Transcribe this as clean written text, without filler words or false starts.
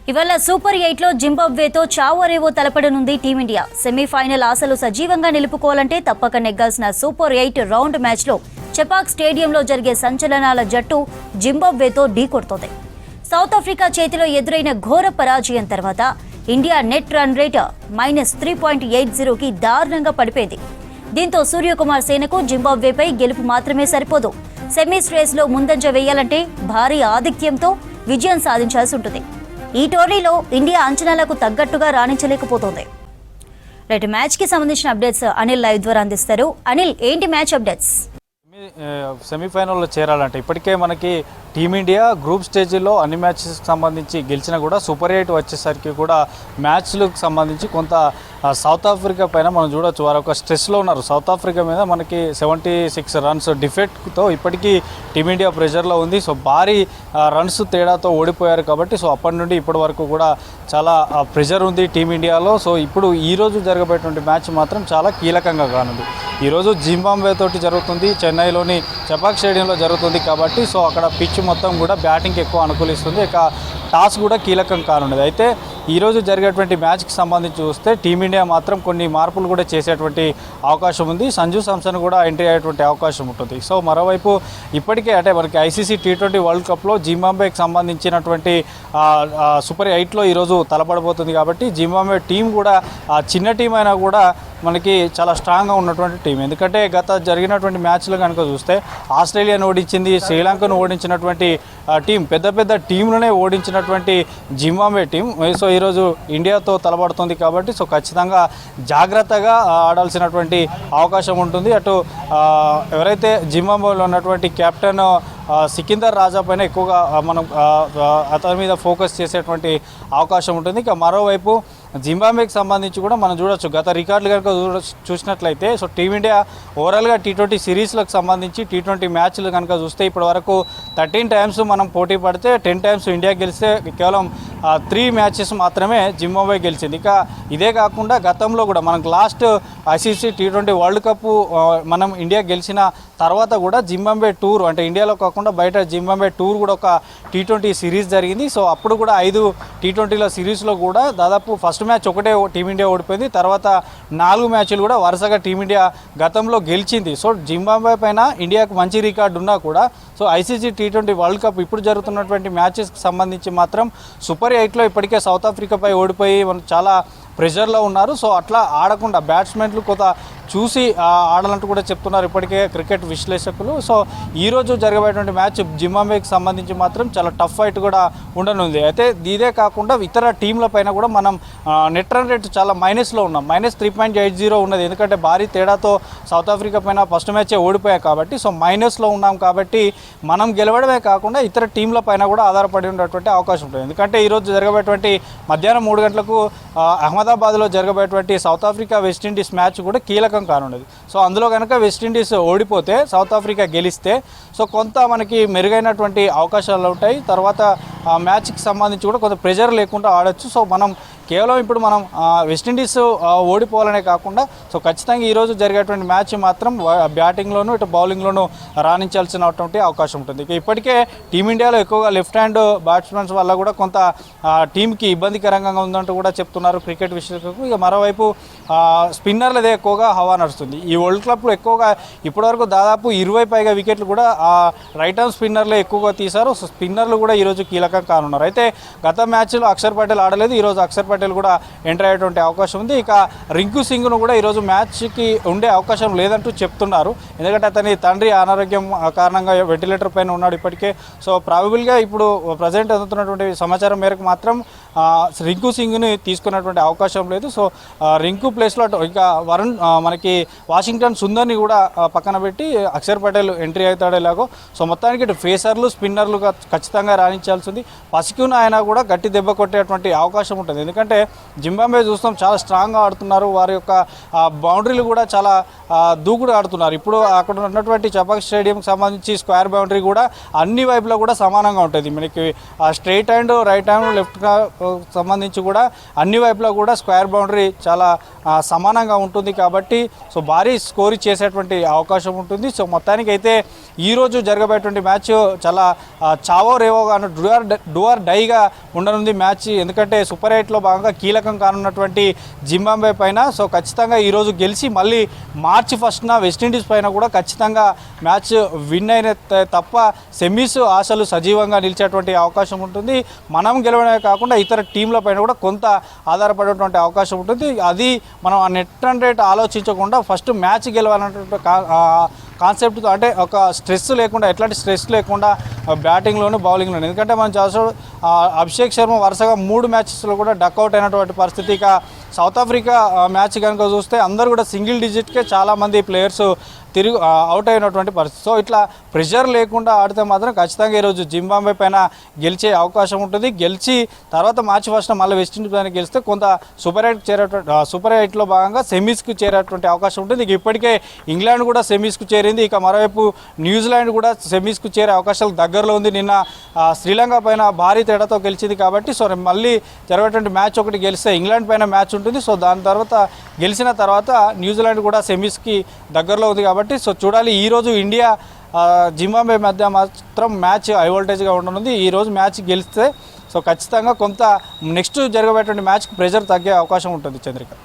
ఇవాళ సూపర్ 8 లో జింబాబ్వేతో చావోరేవో తలపడనుంది team India. Semi-final ఆశలు సజీవంగా నిలుపుకోవాలంటే తప్పక నెగ్గాల్సిన సూపర్ 8 రౌండ్ మ్యాచ్లో చెపాక్ స్టేడియంలో జరిగే సంచలనాల జట్టు జింబాబ్వేతో ఢీకొడుతోంది. సౌత్ ఆఫ్రికా చేతిలో ఎదురైన ఘోర పరాజయం తర్వాత ఇండియా నెట్ రన్ రేట్ -3.80కి దారుణంగా పడిపోయింది. దీంతో సూర్యకుమార్ సేనకు జింబాబ్వేపై గెలుపు మాత్రమే సరిపోదు. సెమీస్ రేస్లో ముందంజ వేయాలంటే భారీ ఆధిక్యంతో విజయం సాధించాల్సి ఉంటుంది. ఈ టోర్నీలో ఇండియా అంచనాలకు తగ్గట్టుగా రాణించలేకపోతోంది. రైట్, మ్యాచ్ కి సంబంధించిన అప్డేట్స్ అనిల్ లైవ్ ద్వారా అందిస్తారు. అనిల్, ఏంటి మ్యాచ్ అప్డేట్స్? సెమీఫైనల్లో చేరాలంటే ఇప్పటికే మనకి టీమిండియా గ్రూప్ స్టేజ్లో అన్ని మ్యాచెస్కి సంబంధించి గెలిచినా కూడా సూపర్ 8 వచ్చేసరికి కూడా మ్యాచ్లకు సంబంధించి కొంత సౌత్ ఆఫ్రికా పైన మనం చూడొచ్చు. వారు ఒక స్ట్రెస్లో ఉన్నారు. సౌత్ ఆఫ్రికా మీద మనకి 76 రన్స్ డిఫెక్ట్తో ఇప్పటికీ టీమిండియా ప్రెషర్లో ఉంది. సో భారీ రన్స్ తేడాతో ఓడిపోయారు కాబట్టి సో అప్పటి నుండి ఇప్పటి వరకు కూడా చాలా ప్రెషర్ ఉంది టీమిండియాలో. సో ఇప్పుడు ఈరోజు జరగబోయేటువంటి మ్యాచ్ మాత్రం చాలా కీలకంగా కానుంది. ఈరోజు జింబాబ్వే తోటి జరుగుతుంది, చెన్నైలోని చెపాక్ స్టేడియంలో జరుగుతుంది కాబట్టి సో అక్కడ పిచ్ మొత్తం కూడా బ్యాటింగ్కి ఎక్కువ అనుకూలిస్తుంది. ఇక టాస్ కూడా కీలకం కానున్నది. అయితే ఈరోజు జరిగేటువంటి మ్యాచ్కి సంబంధించి చూస్తే టీమిండియా మాత్రం కొన్ని మార్పులు కూడా చేసేటువంటి అవకాశం ఉంది. సంజు శాంసన్ కూడా ఎంట్రీ అయ్యేటువంటి అవకాశం ఉంటుంది. సో మరోవైపు ఇప్పటికే అంటే మనకి ఐసీసీ T20 వరల్డ్ కప్లో జింబాబ్వేకి సంబంధించినటువంటి సూపర్ 8లో ఈరోజు తలపడబోతుంది కాబట్టి జింబాబ్వే టీం కూడా చిన్న టీం అయినా కూడా మనకి చాలా స్ట్రాంగ్గా ఉన్నటువంటి టీం. ఎందుకంటే గత జరిగినటువంటి మ్యాచ్లు కనుక చూస్తే ఆస్ట్రేలియాను ఓడించింది, శ్రీలంకను ఓడించినటువంటి టీం, పెద్ద పెద్ద టీంలనే ఓడించినటువంటి జింబాబ్వే టీం సో ఈరోజు ఇండియాతో తలపడుతుంది కాబట్టి సో ఖచ్చితంగా జాగ్రత్తగా ఆడాల్సినటువంటి అవకాశం ఉంటుంది. అటు ఎవరైతే జింబాబ్వేలో ఉన్నటువంటి కెప్టెన్ సికిందర్ రాజా పైన ఎక్కువగా మనం అతని మీద ఫోకస్ చేసేటువంటి అవకాశం ఉంటుంది. ఇక మరోవైపు జింబాబ్వేకి సంబంధించి కూడా మనం చూడొచ్చు. గత రికార్డులు కనుక చూసినట్లయితే సో టీమిండియా ఓవరాల్గా T20 సిరీస్లకు సంబంధించి T20 మ్యాచ్లు కనుక చూస్తే ఇప్పటి వరకు 13 టైమ్స్ మనం పోటీ పడితే 10 టైమ్స్ ఇండియా గెలిస్తే కేవలం 3 మ్యాచెస్ మాత్రమే జింబాబ్వే గెలిచింది. ఇక ఇదే కాకుండా గతంలో కూడా మనకు last ICC T20 world cup మనం ఇండియా గెలిచిన తర్వాత కూడా జింబాబ్వే టూర్ అంటే ఇండియాలో కాకుండా బయట జింబాబ్వే టూర్ కూడా ఒక T20 సిరీస్ జరిగింది. సో అప్పుడు కూడా 5 T20ల సిరీస్లో కూడా దాదాపు ఫస్ట్ మ్యాచ్ ఒకటే టీమిండియా ఓడిపోయింది. తర్వాత 4 మ్యాచ్లు కూడా వరుసగా టీమిండియా గతంలో గెలిచింది. సో జింబాబ్వే పైన ఇండియాకు మంచి రికార్డు ఉన్నా కూడా so ICC T20 world cup ఇప్పుడు జరుగుతున్నటువంటి మ్యాచెస్కి సంబంధించి మాత్రం సూపర్ 8లో ఇప్పటికే సౌత్ ఆఫ్రికాపై ఓడిపోయి చాలా ప్రెషర్లో ఉన్నారు. సో అట్లా ఆడకుండా బ్యాట్స్మెన్లు కొంత చూసి ఆడాలంటూ కూడా చెప్తున్నారు ఇప్పటికే క్రికెట్ విశ్లేషకులు. సో ఈరోజు జరగబోయేటువంటి మ్యాచ్ జింబాబ్వేకి సంబంధించి మాత్రం చాలా టఫ్ ఫైట్ కూడా ఉండనుంది. అయితే ఇదే కాకుండా ఇతర టీంల పైన కూడా మనం నెట్ రన్ రేట్ చాలా మైనస్లో ఉన్నాం. -3.80 ఉన్నది. ఎందుకంటే భారీ తేడాతో సౌత్ ఆఫ్రికా పైన ఫస్ట్ మ్యాచే ఓడిపోయాయి కాబట్టి సో మైనస్లో ఉన్నాం కాబట్టి మనం గెలవడమే కాకుండా ఇతర టీంల పైన కూడా ఆధారపడి ఉండేటువంటి అవకాశం ఉంటుంది. ఎందుకంటే ఈరోజు జరగబోయేటువంటి మధ్యాహ్నం 3 గంటలకు అహ్మదాబాద్లో జరగబోయేటువంటి సౌత్ ఆఫ్రికా వెస్టిండీస్ మ్యాచ్ కూడా కీలకం కానున్నది. సో అందులో కనుక వెస్టిండీస్ ఓడిపోతే సౌత్ ఆఫ్రికా గెలిస్తే సో కొంత మనకి మెరుగైనటువంటి అవకాశాలు ఉంటాయి. తర్వాత మ్యాచ్కి సంబంధించి కూడా కొంత ప్రెజర్ లేకుండా ఆడొచ్చు. సో మనం కేవలం ఇప్పుడు మనం వెస్టిండీస్ ఓడిపోవాలనే కాకుండా సో ఖచ్చితంగా ఈరోజు జరిగేటువంటి మ్యాచ్ మాత్రం బ్యాటింగ్లోనూ ఇటు బౌలింగ్లోనూ రాణించాల్సినటువంటి అవకాశం ఉంటుంది. ఇక ఇప్పటికే టీమిండియాలో ఎక్కువగా లెఫ్ట్ హ్యాండ్ బ్యాట్స్మెన్స్ వల్ల కూడా కొంత టీంకి ఇబ్బందికరంగా ఉందంటూ కూడా చెప్తున్నారు క్రికెట్ విశ్లేషకులు. ఇక మరోవైపు స్పిన్నర్లదే ఎక్కువగా హవా నడుస్తుంది. ఈ వరల్డ్ కప్లో ఎక్కువగా ఇప్పటివరకు దాదాపు 20 పైగా వికెట్లు కూడా రైట్ ఆర్మ్ స్పిన్నర్లే ఎక్కువగా తీశారు. సో స్పిన్నర్లు కూడా ఈరోజు కీలకం కానున్నారు. అయితే గత మ్యాచ్లో అక్షర్ పటేల్ ఆడలేదు. ఈరోజు అక్షర్ పటేల్ కూడా ఎంటర్ అయ్యేటువంటి అవకాశం ఉంది. ఇక రింకు సింగ్ను కూడా ఈరోజు మ్యాచ్కి ఉండే అవకాశం లేదంటూ చెప్తున్నారు. ఎందుకంటే అతని తండ్రి అనారోగ్యం కారణంగా వెంటిలేటర్ పైన ఉన్నాడు ఇప్పటికే. సో ప్రాబబుల్గా ఇప్పుడు ప్రజెంట్ అందుతున్నటువంటి సమాచారం మేరకు మాత్రం రింకు సింగ్ని తీసుకున్నటువంటి అవకాశం లేదు. సో రింకు ప్లేస్లో ఇంకా వరుణ్ మనకి వాషింగ్టన్ సుందర్ని కూడా పక్కన పెట్టి అక్షర్ పటేల్ ఎంట్రీ అవుతాడో ఎలాగో. సో మొత్తానికి ఇటు ఫేసర్లు స్పిన్నర్లు ఖచ్చితంగా రాణించాల్సింది. పసికున ఆయన కూడా గట్టి దెబ్బ కొట్టేటువంటి అవకాశం ఉంటుంది. ఎందుకంటే జింబాబ్వే చూస్తాం చాలా స్ట్రాంగ్గా ఆడుతున్నారు. వారి యొక్క బౌండరీలు కూడా చాలా దూకుడు ఆడుతున్నారు. ఇప్పుడు అక్కడ ఉన్నటువంటి చెపాక్ స్టేడియంకి సంబంధించి స్క్వేర్ బౌండరీ కూడా అన్ని వైపులా కూడా సమానంగా ఉంటుంది. మనకి straight hand right hand left సంబంధించి కూడా అన్ని వైపులా కూడా స్క్వేర్ బౌండరీ చాలా సమానంగా ఉంటుంది కాబట్టి సో భారీ స్కోర్ చేసేటువంటి అవకాశం ఉంటుంది. సో మొత్తానికి అయితే ఈరోజు జరగబోయేటువంటి మ్యాచ్ చాలా చావో రేవోగా డూఆర్ డైగా ఉండనుంది మ్యాచ్. ఎందుకంటే సూపర్ 8లో భాగంగా కీలకం కానున్నటువంటి జింబాబ్వే పైన సో ఖచ్చితంగా ఈరోజు గెలిచి మళ్ళీ మార్చి 1న వెస్టిండీస్ పైన కూడా ఖచ్చితంగా మ్యాచ్ విన్ అయిన తప్ప సెమీస్ ఆశలు సజీవంగా నిలిచేటువంటి అవకాశం ఉంటుంది. మనం గెలవడమే కాకుండా ఇతర టీంల పైన కూడా కొంత ఆధారపడేటువంటి అవకాశం ఉంటుంది. అది మనం ఆ నెట్ రన్ రేట్ ఆలోచించకుండా ఫస్ట్ మ్యాచ్ గెలవాలన్నటువంటి కాన్సెప్ట్తో, అంటే ఒక స్ట్రెస్ లేకుండా, ఎట్లాంటి స్ట్రెస్ లేకుండా బ్యాటింగ్లోను బౌలింగ్లోను. ఎందుకంటే మనం చూసా అభిషేక్ శర్మ వరుసగా 3 మ్యాచెస్లో కూడా డక్అవుట్ అయినటువంటి పరిస్థితి. ఇక సౌత్ ఆఫ్రికా మ్యాచ్ కనుక చూస్తే అందరూ కూడా సింగిల్ డిజిట్కే చాలామంది ప్లేయర్స్ అవుట్ అయినటువంటి పరిస్థితి. సో ఇట్లా ప్రెషర్ లేకుండా ఆడితే మాత్రం ఖచ్చితంగా ఈరోజు జింబాబ్వే పైన గెలిచే అవకాశం ఉంటుంది. గెలిచి తర్వాత మార్చి 1న మళ్ళీ వెస్టిండీస్ పైన గెలిస్తే కొంత సూపర్ 8లో భాగంగా సెమీస్కి చేరేటువంటి అవకాశం ఉంటుంది. ఇక ఇప్పటికే ఇంగ్లాండ్ కూడా సెమీస్కు చేరింది. ఇక మరోవైపు న్యూజిలాండ్ కూడా సెమీస్కు చేరే అవకాశాలు దగ్గరలో ఉంది. నిన్న శ్రీలంక పైన భారీ తేడాతో గెలిచింది కాబట్టి సో మళ్ళీ జరిగేటువంటి మ్యాచ్ ఒకటి గెలిస్తే ఇంగ్లాండ్ పైన మ్యాచ్ ఉంటుంది. సో దాని తర్వాత గెలిచిన తర్వాత న్యూజిలాండ్ కూడా సెమీస్కి దగ్గరలో ఉంది కాబట్టి సో చూడాలి. ఈరోజు ఇండియా జింబాబ్వే మధ్య మాత్రం మ్యాచ్ హై వోల్టేజ్గా ఉండనుంది. ఈరోజు మ్యాచ్ గెలిస్తే సో ఖచ్చితంగా కొంత నెక్స్ట్ జరగబోయేటువంటి మ్యాచ్కి ప్రెషర్ తగ్గే అవకాశం ఉంటుంది. చంద్రిక.